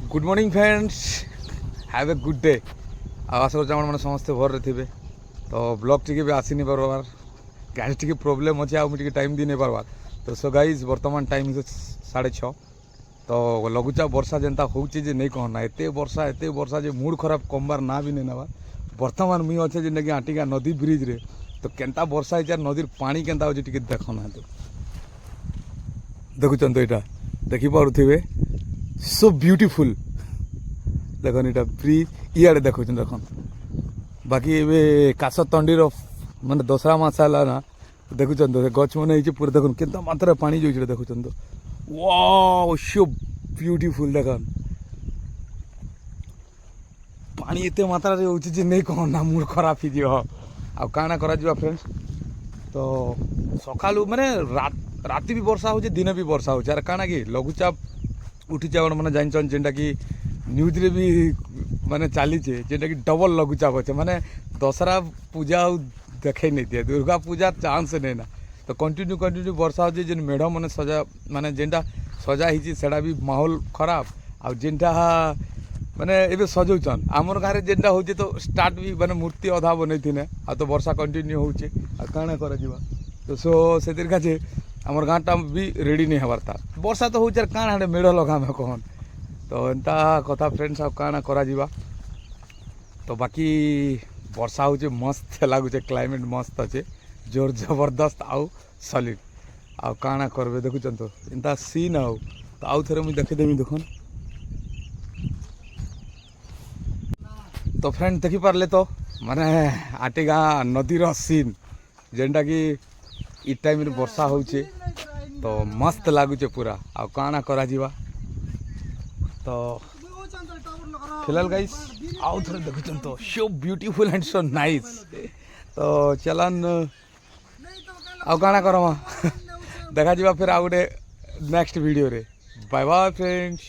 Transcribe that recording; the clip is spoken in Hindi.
Good morning friends, have a good day. आशा कर मैंने समस्ते भर थे तो ब्लॉग टी भी आसी नहीं पार्बार गाड़ी टी प्रोब्लेम अच्छे आगे टाइम दी नहीं पार्बार। तो सो गाइज बर्तमान टाइम 6:30 तो लघुचाप वर्षा जेनता होचे जे नहीं कहना एत वर्षा जे मूड खराब कमबार ना भी नहीं नबार। बर्तमान मुई अच्छे जेनटा कि आटिका नदी ब्रिज रे तो केनता वर्षा हो नदी पानी केनता हो देखना देखुन तो यहाँ देखी पारे सो ब्यूटीफुल देखन यहाँ ब्रिज इे देखुन देखन बाकी ए काश तंडीर मानते दशहरा मस है ना देखुन तो गच मैंने पूरा देखुन के मात्रा पानी जो देखुन तो वाओ सो ब्यूटीफुल देखन पानी एत मात्रा होची नहीं कहना मूड खराब हो आना करा फ्रेंड्स। तो सका माने राति भी वर्षा हो दिन भी वर्षा हो काना कि लघुचाप उठी मैंने जान जेनटा कि न्यूज रे भी माने चली जेनटा कि डबल लघुचाप अच्छे माने दशहरा पूजा देखे नहीं दिए दुर्गा पूजा चांस नहीं ना। तो कंटिन्यू वर्षा हो जेन मेढ़ मैंने सजा माने जेनटा सजा होटा भी माहौल खराब आ जेनटा माने एबे सजौन आमर गाँव जेनटा हो तो स्टार्ट भी माने मूर्ति अधा बनई थी आ तो वर्षा कंटिन्यू होचे काना करा तो सो से काजे आमर गाँटा भी रेडी नहीं हबार था वर्षा तो होचे काना हेडे मेढ़ लगा में कहन तो एंता कथा फ्रेंड्स आ काना करा तो बाकी वर्षा होचे मस्त लगुचे क्लाइमेट मस्त अच्छे जोर जबरदस्त आउ सॉलिड आ काना करबे देखुचन तो एंता सीन आउ तो आउ थरे मुझे देखीदेमी देखन। तो फ्रेंड देखी पारे तो माने आटिगा नदीर सीन जेनटा कि इ टाइम रे वर्षा होचे तो मस्त लगुचे पूरा आ काना करा तो फिलहाल गाइस आउ थोड़े देखुन तो so beautiful and so nice. तो चलन आउ काना करमा देखा फिर आउ गोटे नेक्स्ट वीडियो रे। Bye bye friends.